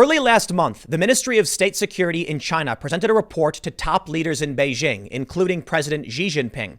Early last month, the Ministry of State Security in China presented a report to top leaders in Beijing, including President Xi Jinping,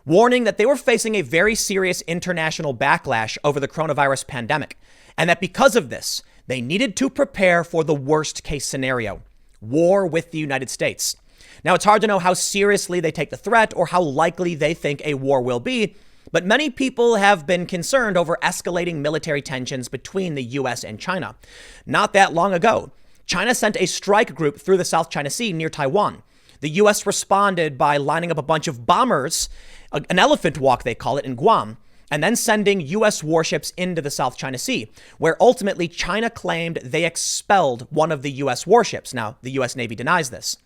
warning that they were facing a very serious international backlash over the coronavirus pandemic, and that because of this, they needed to prepare for the worst case scenario, war with the United States. Now, it's hard to know how seriously they take the threat or how likely they think a war will be, but many people have been concerned over escalating military tensions between the U.S. and China. Not that long ago, China sent a strike group through the South China Sea near Taiwan. The U.S. responded by lining up a bunch of bombers, an elephant walk they call it, in Guam, and then sending U.S. warships into the South China Sea, where ultimately China claimed they expelled one of the U.S. warships. Now, the U.S. Navy denies this.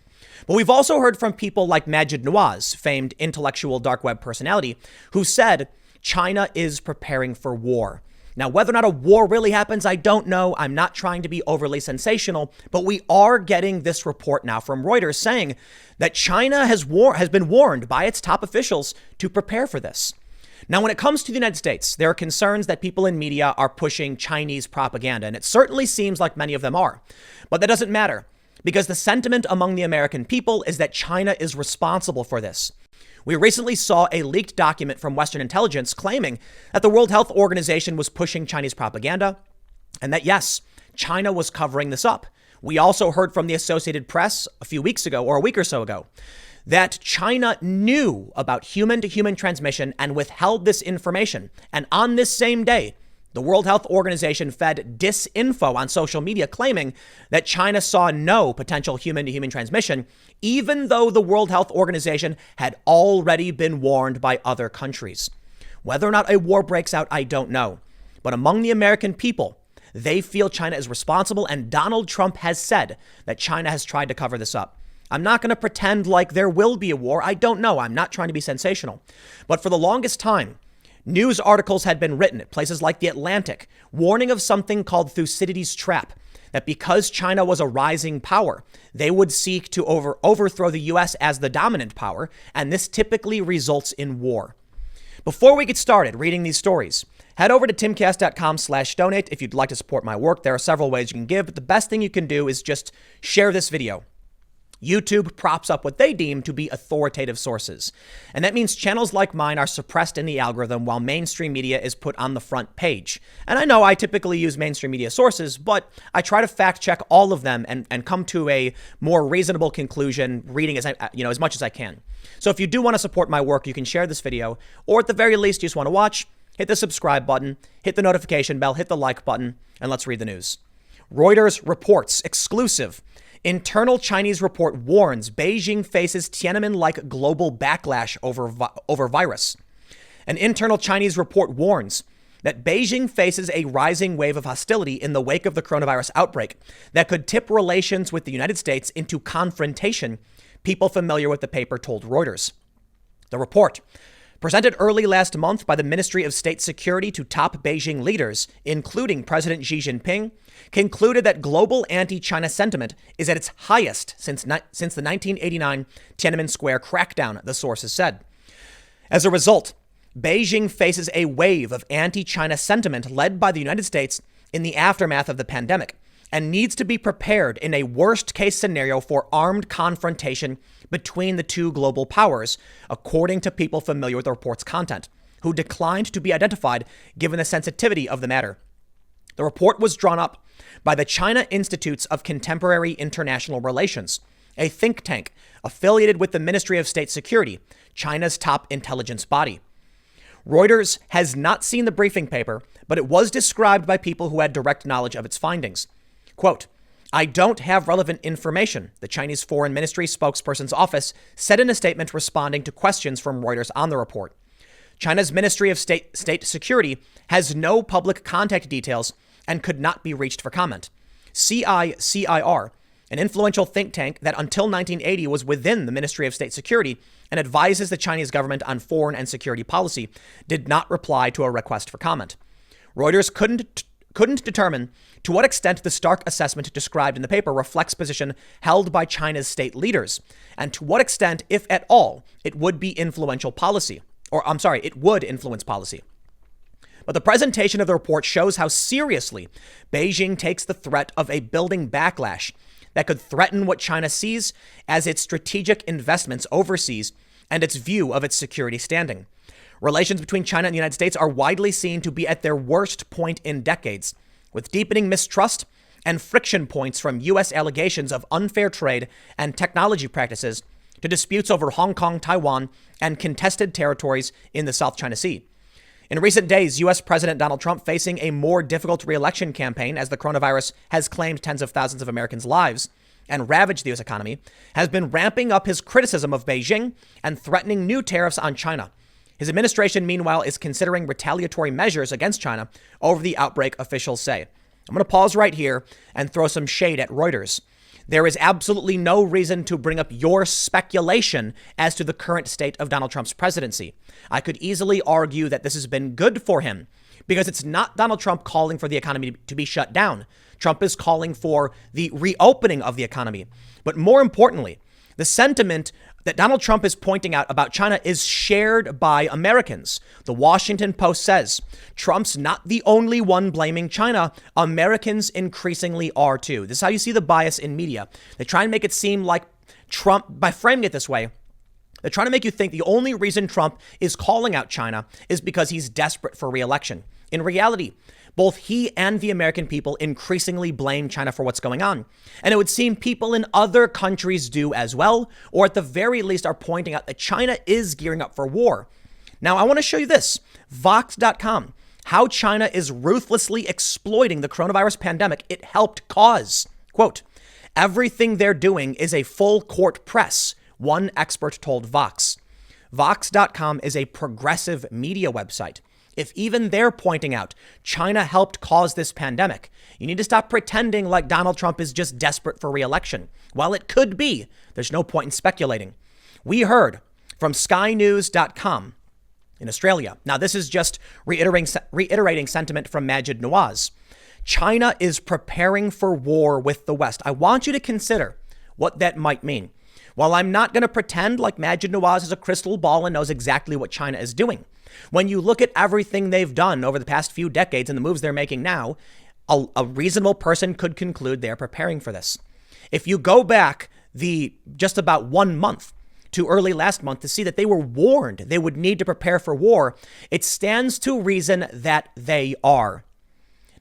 But we've also heard from people like Maajid Nawaz, famed intellectual dark web personality, who said China is preparing for war. Now, whether or not a war really happens, I don't know. I'm not trying to be overly sensational, but we are getting this report now from Reuters saying that China has been warned by its top officials to prepare for this. Now, when it comes to the United States, there are concerns that people in media are pushing Chinese propaganda, and it certainly seems like many of them are. But that doesn't matter, because the sentiment among the American people is that China is responsible for this. We recently saw a leaked document from Western intelligence claiming that the World Health Organization was pushing Chinese propaganda, and that, yes, China was covering this up. We also heard from the Associated Press a few weeks ago, or a week or so ago, that China knew about human-to-human transmission and withheld this information. And on this same day, the World Health Organization fed disinfo on social media claiming that China saw no potential human-to-human transmission, even though the World Health Organization had already been warned by other countries. Whether or not a war breaks out, I don't know. But among the American people, they feel China is responsible, and Donald Trump has said that China has tried to cover this up. I'm not going to pretend like there will be a war. I don't know. I'm not trying to be sensational. But for the longest time, news articles had been written at places like The Atlantic, warning of something called Thucydides' trap, that because China was a rising power, they would seek to overthrow the U.S. as the dominant power, and this typically results in war. Before we get started reading these stories, head over to timcast.com/donate if you'd like to support my work. There are several ways you can give, but the best thing you can do is just share this video. YouTube props up what they deem to be authoritative sources. And that means channels like mine are suppressed in the algorithm while mainstream media is put on the front page. And I know I typically use mainstream media sources, but I try to fact check all of them and come to a more reasonable conclusion, reading as much as I can. So if you do want to support my work, you can share this video, or at the very least, you just want to watch, hit the subscribe button, hit the notification bell, hit the like button, and let's read the news. Reuters reports exclusive. Internal Chinese report warns Beijing faces Tiananmen-like global backlash over virus. An internal Chinese report warns that Beijing faces a rising wave of hostility in the wake of the coronavirus outbreak that could tip relations with the United States into confrontation, people familiar with the paper told Reuters. The report, presented early last month by the Ministry of State Security to top Beijing leaders, including President Xi Jinping, concluded that global anti-China sentiment is at its highest since the 1989 Tiananmen Square crackdown, the sources said. As a result, Beijing faces a wave of anti-China sentiment led by the United States in the aftermath of the pandemic and needs to be prepared in a worst-case scenario for armed confrontation between the two global powers, according to people familiar with the report's content, who declined to be identified given the sensitivity of the matter. The report was drawn up by the China Institutes of Contemporary International Relations, a think tank affiliated with the Ministry of State Security, China's top intelligence body. Reuters has not seen the briefing paper, but it was described by people who had direct knowledge of its findings. Quote, "I don't have relevant information," the Chinese Foreign Ministry spokesperson's office said in a statement responding to questions from Reuters on the report. China's Ministry of State Security has no public contact details and could not be reached for comment. CICIR, an influential think tank that until 1980 was within the Ministry of State Security and advises the Chinese government on foreign and security policy, did not reply to a request for comment. Reuters couldn't determine to what extent the stark assessment described in the paper reflects position held by China's state leaders, and to what extent, if at all, it would influence policy. But the presentation of the report shows how seriously Beijing takes the threat of a building backlash that could threaten what China sees as its strategic investments overseas and its view of its security standing. Relations between China and the United States are widely seen to be at their worst point in decades, with deepening mistrust and friction points from U.S. allegations of unfair trade and technology practices to disputes over Hong Kong, Taiwan, and contested territories in the South China Sea. In recent days, U.S. President Donald Trump, facing a more difficult re-election campaign as the coronavirus has claimed tens of thousands of Americans' lives and ravaged the U.S. economy, has been ramping up his criticism of Beijing and threatening new tariffs on China. His administration, meanwhile, is considering retaliatory measures against China over the outbreak, officials say. I'm going to pause right here and throw some shade at Reuters. There is absolutely no reason to bring up your speculation as to the current state of Donald Trump's presidency. I could easily argue that this has been good for him because it's not Donald Trump calling for the economy to be shut down. Trump is calling for the reopening of the economy. But more importantly, the sentiment that Donald Trump is pointing out about China is shared by Americans. The Washington Post says Trump's not the only one blaming China. Americans increasingly are too. This is how you see the bias in media. They try and make it seem like Trump, by framing it this way, they're trying to make you think the only reason Trump is calling out China is because he's desperate for re-election. In reality, both he and the American people increasingly blame China for what's going on. And it would seem people in other countries do as well, or at the very least are pointing out that China is gearing up for war. Now, I want to show you this. Vox.com, how China is ruthlessly exploiting the coronavirus pandemic it helped cause. Quote, everything they're doing is a full court press, one expert told Vox. Vox.com is a progressive media website. If even they're pointing out China helped cause this pandemic, you need to stop pretending like Donald Trump is just desperate for re-election. While it could be, there's no point in speculating. We heard from skynews.com in Australia. Now, this is just reiterating sentiment from Maajid Nawaz. China is preparing for war with the West. I want you to consider what that might mean. While I'm not going to pretend like Maajid Nawaz has a crystal ball and knows exactly what China is doing, when you look at everything they've done over the past few decades and the moves they're making now, a reasonable person could conclude they're preparing for this. If you go back just about 1 month to early last month to see that they were warned they would need to prepare for war, it stands to reason that they are.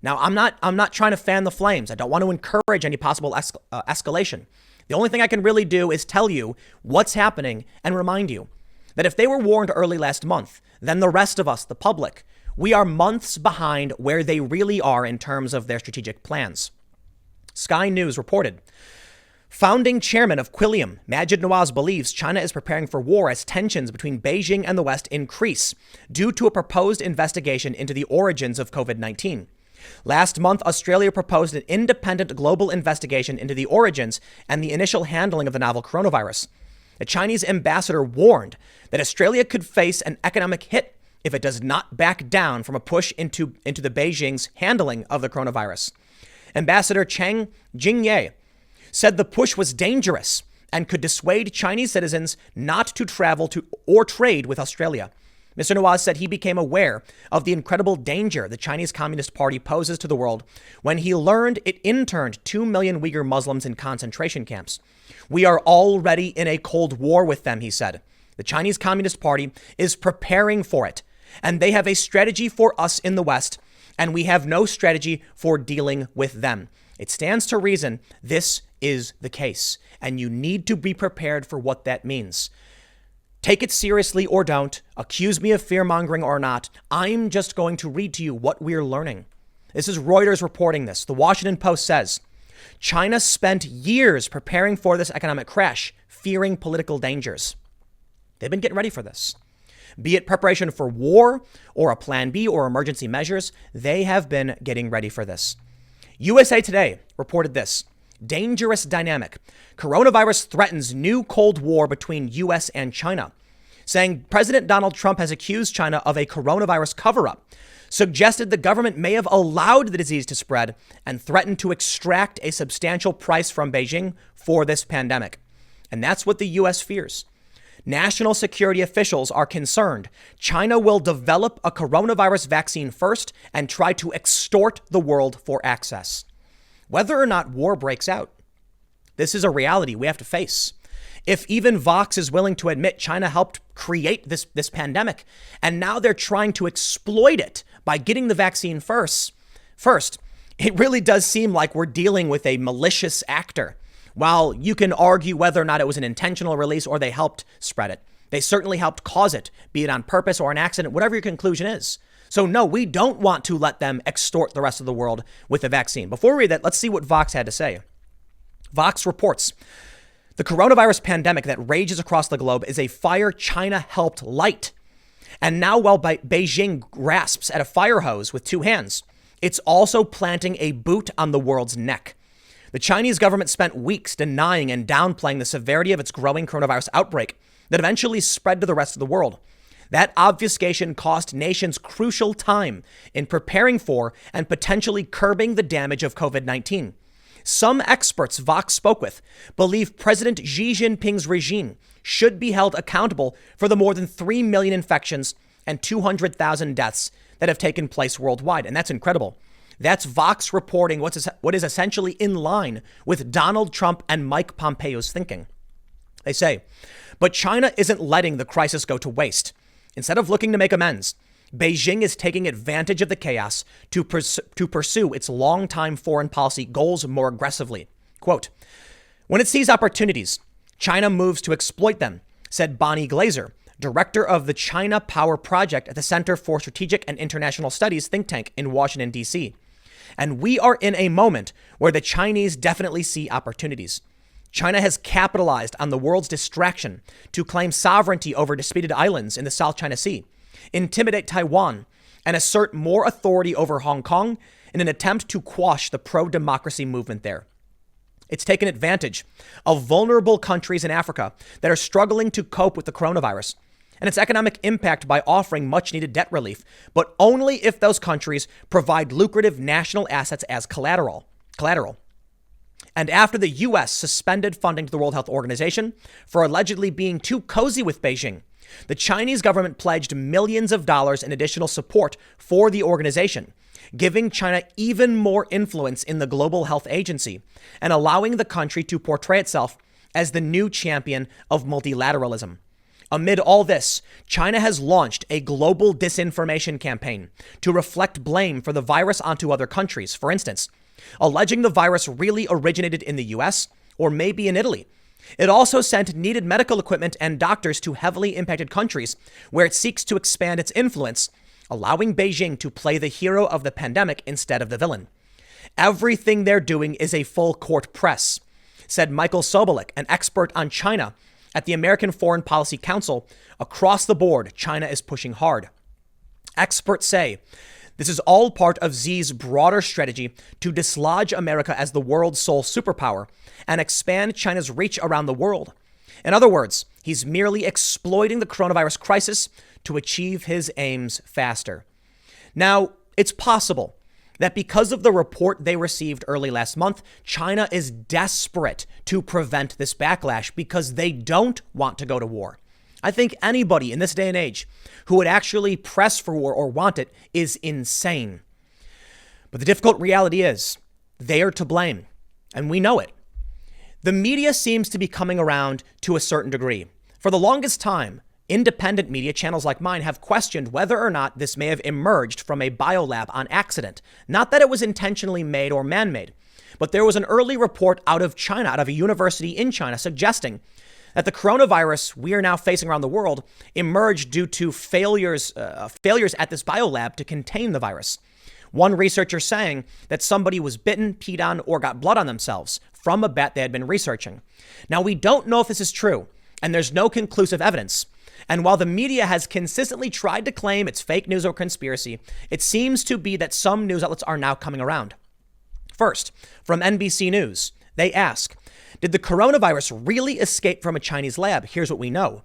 Now, I'm not trying to fan the flames. I don't want to encourage any possible escalation. The only thing I can really do is tell you what's happening and remind you that if they were warned early last month, then the rest of us, the public, we are months behind where they really are in terms of their strategic plans. Sky News reported, founding chairman of Quilliam, Maajid Nawaz, believes China is preparing for war as tensions between Beijing and the West increase due to a proposed investigation into the origins of COVID-19. Last month, Australia proposed an independent global investigation into the origins and the initial handling of the novel coronavirus. The Chinese ambassador warned that Australia could face an economic hit if it does not back down from a push into the Beijing's handling of the coronavirus. Ambassador Chang Jingye said the push was dangerous and could dissuade Chinese citizens not to travel to or trade with Australia. Mr. Nawaz said he became aware of the incredible danger the Chinese Communist Party poses to the world when he learned it interned 2 million Uyghur Muslims in concentration camps. We are already in a cold war with them, he said. The Chinese Communist Party is preparing for it, and they have a strategy for us in the West, and we have no strategy for dealing with them. It stands to reason this is the case, and you need to be prepared for what that means. Take it seriously or don't. Accuse me of fear-mongering or not. I'm just going to read to you what we're learning. This is Reuters reporting this. The Washington Post says, China spent years preparing for this economic crash, fearing political dangers. They've been getting ready for this. Be it preparation for war or a plan B or emergency measures, they have been getting ready for this. USA Today reported this. Dangerous dynamic. Coronavirus threatens new Cold War between U.S. and China, saying President Donald Trump has accused China of a coronavirus cover-up, suggested the government may have allowed the disease to spread, and threatened to extract a substantial price from Beijing for this pandemic. And that's what the U.S. fears. National security officials are concerned China will develop a coronavirus vaccine first and try to extort the world for access. Whether or not war breaks out, this is a reality we have to face. If even Vox is willing to admit China helped create this pandemic, and now they're trying to exploit it by getting the vaccine first, it really does seem like we're dealing with a malicious actor. While you can argue whether or not it was an intentional release or they helped spread it, they certainly helped cause it, be it on purpose or an accident, whatever your conclusion is. So no, we don't want to let them extort the rest of the world with the vaccine. Before we read that, let's see what Vox had to say. Vox reports, the coronavirus pandemic that rages across the globe is a fire China helped light. And now while Beijing grasps at a fire hose with two hands, it's also planting a boot on the world's neck. The Chinese government spent weeks denying and downplaying the severity of its growing coronavirus outbreak that eventually spread to the rest of the world. That obfuscation cost nations crucial time in preparing for and potentially curbing the damage of COVID-19. Some experts Vox spoke with believe President Xi Jinping's regime should be held accountable for the more than 3 million infections and 200,000 deaths that have taken place worldwide. And that's incredible. That's Vox reporting what is essentially in line with Donald Trump and Mike Pompeo's thinking. They say, but China isn't letting the crisis go to waste. Instead of looking to make amends, Beijing is taking advantage of the chaos to pursue its longtime foreign policy goals more aggressively. Quote, when it sees opportunities, China moves to exploit them, said Bonnie Glaser, director of the China Power Project at the Center for Strategic and International Studies think tank in Washington, D.C. And we are in a moment where the Chinese definitely see opportunities. China has capitalized on the world's distraction to claim sovereignty over disputed islands in the South China Sea, intimidate Taiwan, and assert more authority over Hong Kong in an attempt to quash the pro-democracy movement there. It's taken advantage of vulnerable countries in Africa that are struggling to cope with the coronavirus and its economic impact by offering much-needed debt relief, but only if those countries provide lucrative national assets as collateral. And after the U.S. suspended funding to the World Health Organization for allegedly being too cozy with Beijing, the Chinese government pledged millions of dollars in additional support for the organization, giving China even more influence in the global health agency and allowing the country to portray itself as the new champion of multilateralism. Amid all this, China has launched a global disinformation campaign to reflect blame for the virus onto other countries. For instance, alleging the virus really originated in the US or maybe in Italy. It also sent needed medical equipment and doctors to heavily impacted countries where it seeks to expand its influence, allowing Beijing to play the hero of the pandemic instead of the villain. Everything they're doing is a full court press, said Michael Sobolik, an expert on China at the American Foreign Policy Council. Across the board, China is pushing hard. Experts say this is all part of Xi's broader strategy to dislodge America as the world's sole superpower and expand China's reach around the world. In other words, he's merely exploiting the coronavirus crisis to achieve his aims faster. Now, it's possible that because of the report they received early last month, China is desperate to prevent this backlash because they don't want to go to war. I think anybody in this day and age who would actually press for war or want it is insane. But the difficult reality is they are to blame, and we know it. The media seems to be coming around to a certain degree. For the longest time, independent media channels like mine have questioned whether or not this may have emerged from a biolab on accident. Not that it was intentionally made or man-made, but there was an early report out of China, out of a university in China, suggesting that the coronavirus we are now facing around the world emerged due to failures at this biolab to contain the virus. One researcher saying that somebody was bitten, peed on, or got blood on themselves from a bat they had been researching. Now, we don't know if this is true, and there's no conclusive evidence. And while the media has consistently tried to claim it's fake news or conspiracy, it seems to be that some news outlets are now coming around. First, from NBC News, they ask, did the coronavirus really escape from a Chinese lab? Here's what we know.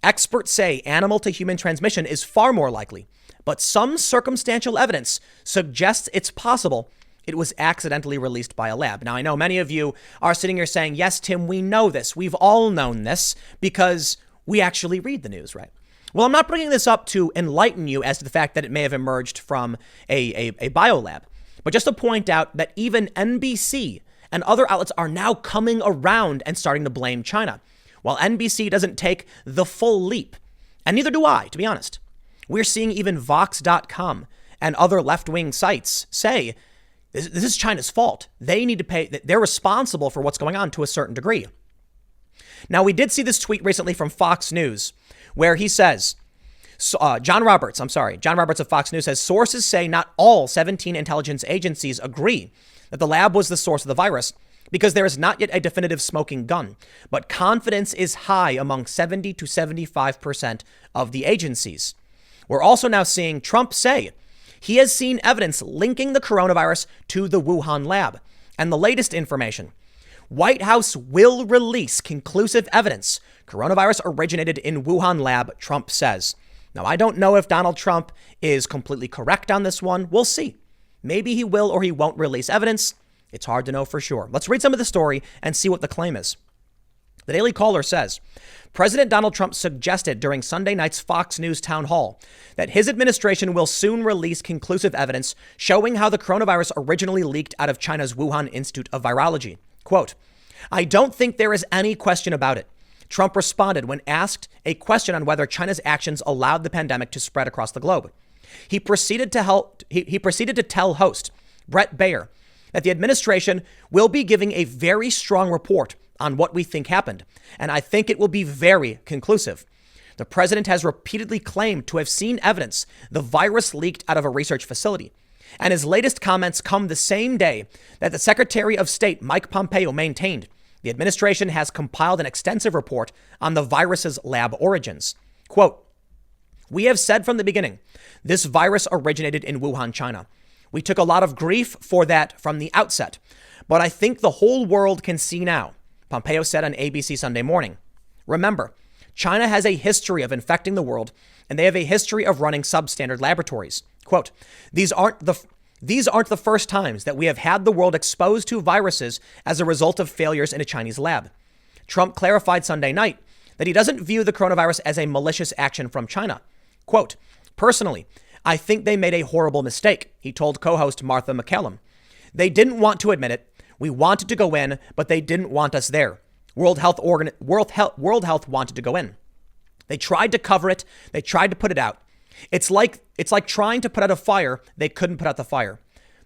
Experts say animal to human transmission is far more likely, but some circumstantial evidence suggests it's possible it was accidentally released by a lab. Now, I know many of you are sitting here saying, yes, Tim, we know this. We've all known this because we actually read the news, right? Well, I'm not bringing this up to enlighten you as to the fact that it may have emerged from a biolab, but just to point out that even NBC and other outlets are now coming around and starting to blame China. While NBC doesn't take the full leap, and neither do I, to be honest. We're seeing even Vox.com and other left-wing sites say this is China's fault. They need to pay. They're responsible for what's going on to a certain degree. Now, we did see this tweet recently from Fox News where he says, John Roberts of Fox News says, sources say not all 17 intelligence agencies agree that the lab was the source of the virus because there is not yet a definitive smoking gun, but confidence is high among 70 to 75% of the agencies. We're also now seeing Trump say he has seen evidence linking the coronavirus to the Wuhan lab. And the latest information, White House will release conclusive evidence coronavirus originated in Wuhan lab, Trump says. Now, I don't know if Donald Trump is completely correct on this one. We'll see. Maybe he will or he won't release evidence. It's hard to know for sure. Let's read some of the story and see what the claim is. The Daily Caller says, President Donald Trump suggested during Sunday night's Fox News town hall that his administration will soon release conclusive evidence showing how the coronavirus originally leaked out of China's Wuhan Institute of Virology. Quote, I don't think there is any question about it. Trump responded when asked a question on whether China's actions allowed the pandemic to spread across the globe. He proceeded to tell host Brett Baier that the administration will be giving a very strong report on what we think happened, and I think it will be very conclusive. The president has repeatedly claimed to have seen evidence the virus leaked out of a research facility, and his latest comments come the same day that the Secretary of State, Mike Pompeo, maintained the administration has compiled an extensive report on the virus's lab origins. Quote, we have said from the beginning, this virus originated in Wuhan, China. We took a lot of grief for that from the outset, but I think the whole world can see now, Pompeo said on ABC Sunday Morning. Remember, China has a history of infecting the world, and they have a history of running substandard laboratories. Quote, these aren't the first times that we have had the world exposed to viruses as a result of failures in a Chinese lab. Trump clarified Sunday night that he doesn't view the coronavirus as a malicious action from China. Quote, personally, I think they made a horrible mistake, he told co-host Martha McCallum. They didn't want to admit it. We wanted to go in, but they didn't want us there. World Health wanted to go in. They tried to cover it. They tried to put it out. It's like trying to put out a fire. They couldn't put out the fire.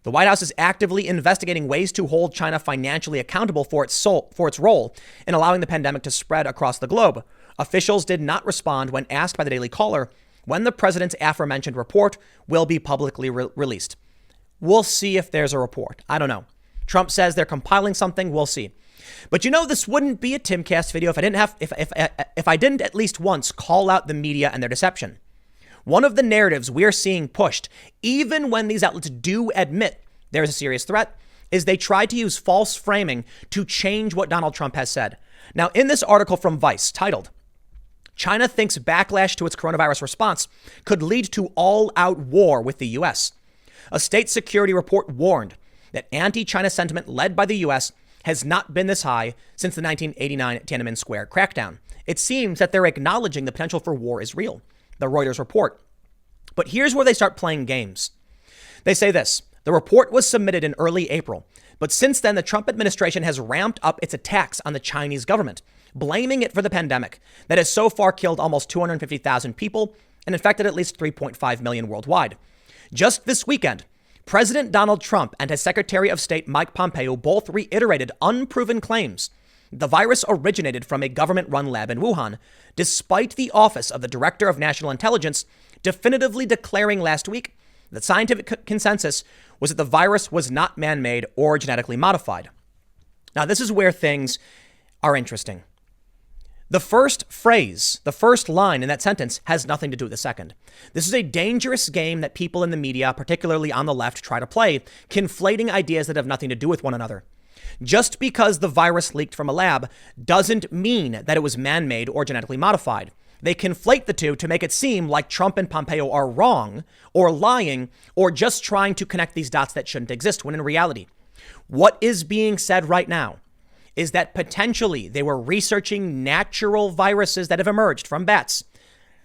The White House is actively investigating ways to hold China financially accountable for its role in allowing the pandemic to spread across the globe. Officials did not respond when asked by the Daily Caller when the president's aforementioned report will be publicly released. We'll see if there's a report. I don't know. Trump says they're compiling something. We'll see. But this wouldn't be a Timcast video if I didn't at least once call out the media and their deception. One of the narratives we're seeing pushed, even when these outlets do admit there is a serious threat, is they try to use false framing to change what Donald Trump has said. Now, in this article from Vice titled, China thinks backlash to its coronavirus response could lead to all-out war with the U.S. A state security report warned that anti-China sentiment led by the U.S. has not been this high since the 1989 Tiananmen Square crackdown. It seems that they're acknowledging the potential for war is real, the Reuters report. But here's where they start playing games. They say this, the report was submitted in early April, but since then the Trump administration has ramped up its attacks on the Chinese government, blaming it for the pandemic that has so far killed almost 250,000 people and infected at least 3.5 million worldwide. Just this weekend, President Donald Trump and his Secretary of State Mike Pompeo both reiterated unproven claims the virus originated from a government-run lab in Wuhan, despite the Office of the Director of National Intelligence definitively declaring last week that scientific consensus was that the virus was not man-made or genetically modified. Now, this is where things are interesting. The first phrase, the first line in that sentence has nothing to do with the second. This is a dangerous game that people in the media, particularly on the left, try to play, conflating ideas that have nothing to do with one another. Just because the virus leaked from a lab doesn't mean that it was man-made or genetically modified. They conflate the two to make it seem like Trump and Pompeo are wrong or lying or just trying to connect these dots that shouldn't exist, when in reality, what is being said right now is that potentially they were researching natural viruses that have emerged from bats,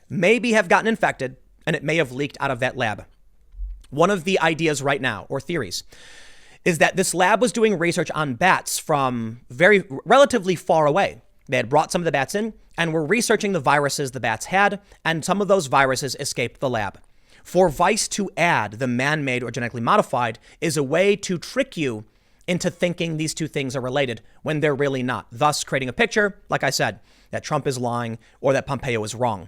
maybe have gotten infected, and it may have leaked out of that lab. One of the ideas right now, or theories, is that this lab was doing research on bats from relatively far away. They had brought some of the bats in and were researching the viruses the bats had, and some of those viruses escaped the lab. For Vice to add the man-made or genetically modified is a way to trick you into thinking these two things are related when they're really not, thus creating a picture, like I said, that Trump is lying or that Pompeo is wrong.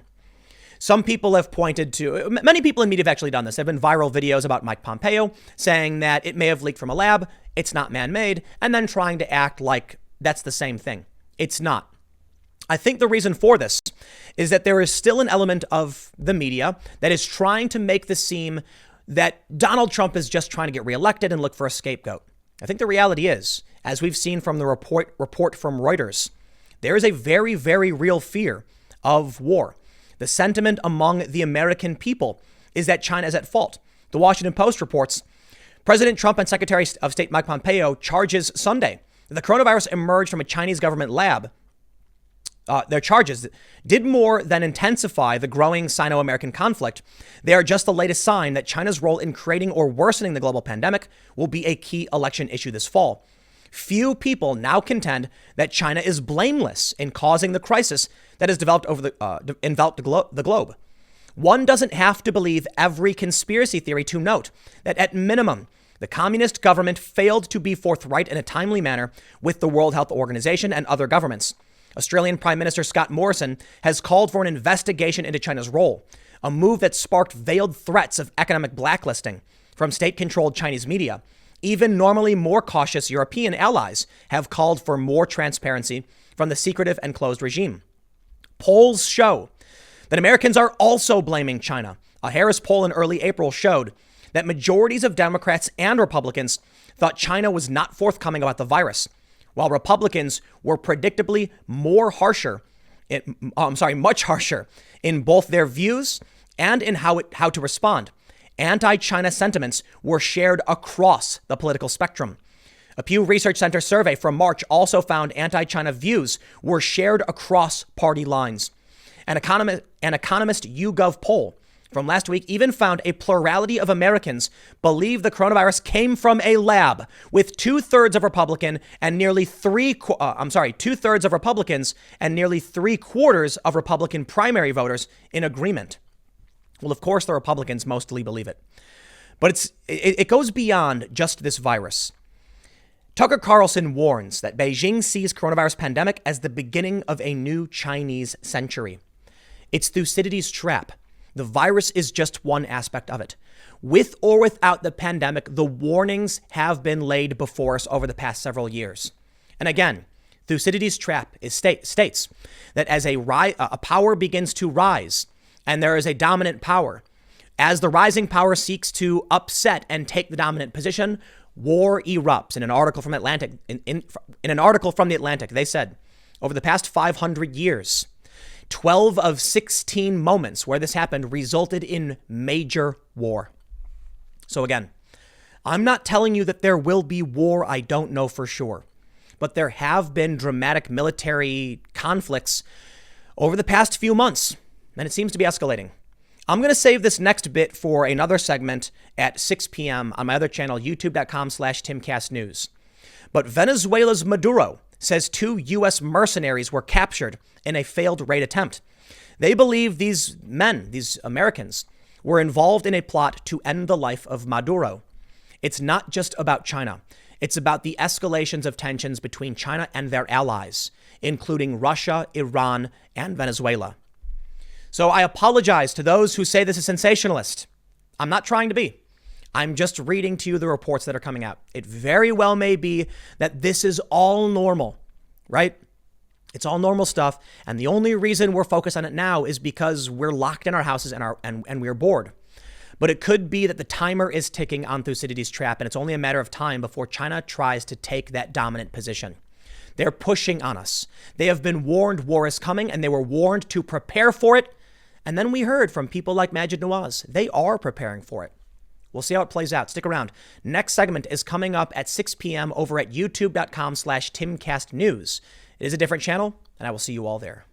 Some people have pointed to, many people in media have actually done this. There have been viral videos about Mike Pompeo saying that it may have leaked from a lab, it's not man-made, and then trying to act like that's the same thing. It's not. I think the reason for this is that there is still an element of the media that is trying to make this seem that Donald Trump is just trying to get reelected and look for a scapegoat. I think the reality is, as we've seen from the report from Reuters, there is a very, very real fear of war. The sentiment among the American people is that China is at fault. The Washington Post reports President Trump and Secretary of State Mike Pompeo charges Sunday that the coronavirus emerged from a Chinese government lab. Their charges did more than intensify the growing Sino-American conflict. They are just the latest sign that China's role in creating or worsening the global pandemic will be a key election issue this fall. Few people now contend that China is blameless in causing the crisis that has developed over the globe. One doesn't have to believe every conspiracy theory to note that at minimum, the communist government failed to be forthright in a timely manner with the World Health Organization and other governments. Australian Prime Minister Scott Morrison has called for an investigation into China's role, a move that sparked veiled threats of economic blacklisting from state-controlled Chinese media. Even normally more cautious European allies have called for more transparency from the secretive and closed regime. Polls show that Americans are also blaming China. A Harris poll in early April showed that majorities of Democrats and Republicans thought China was not forthcoming about the virus, while Republicans were predictably much harsher in both their views and in how to respond. Anti-China sentiments were shared across the political spectrum. A Pew Research Center survey from March also found anti-China views were shared across party lines. An Economist YouGov poll from last week even found a plurality of Americans believe the coronavirus came from a lab, with two-thirds of Republicans and nearly two-thirds of Republicans and nearly three-quarters of Republican primary voters in agreement. Well, of course, the Republicans mostly believe it. But it goes beyond just this virus. Tucker Carlson warns that Beijing sees coronavirus pandemic as the beginning of a new Chinese century. It's Thucydides' trap. The virus is just one aspect of it. With or without the pandemic, the warnings have been laid before us over the past several years. And again, Thucydides' trap states that as a power begins to rise, and there is a dominant power, as the rising power seeks to upset and take the dominant position, war erupts. In an article from an article from the Atlantic, they said, over the past 500 years, 12 of 16 moments where this happened resulted in major war. So again, I'm not telling you that there will be war. I don't know for sure. But there have been dramatic military conflicts over the past few months, and it seems to be escalating. I'm going to save this next bit for another segment at 6 p.m. on my other channel, youtube.com/TimCastNews. But Venezuela's Maduro says 2 U.S. mercenaries were captured in a failed raid attempt. They believe these Americans, were involved in a plot to end the life of Maduro. It's not just about China. It's about the escalations of tensions between China and their allies, including Russia, Iran, and Venezuela. So I apologize to those who say this is sensationalist. I'm not trying to be. I'm just reading to you the reports that are coming out. It very well may be that this is all normal, right? It's all normal stuff. And the only reason we're focused on it now is because we're locked in our houses and we're bored. But it could be that the timer is ticking on Thucydides' trap, and it's only a matter of time before China tries to take that dominant position. They're pushing on us. They have been warned war is coming, and they were warned to prepare for it. And then we heard from people like Majid Nawaz. They are preparing for it. We'll see how it plays out. Stick around. Next segment is coming up at 6 p.m. over at youtube.com/timcastnews. It is a different channel, and I will see you all there.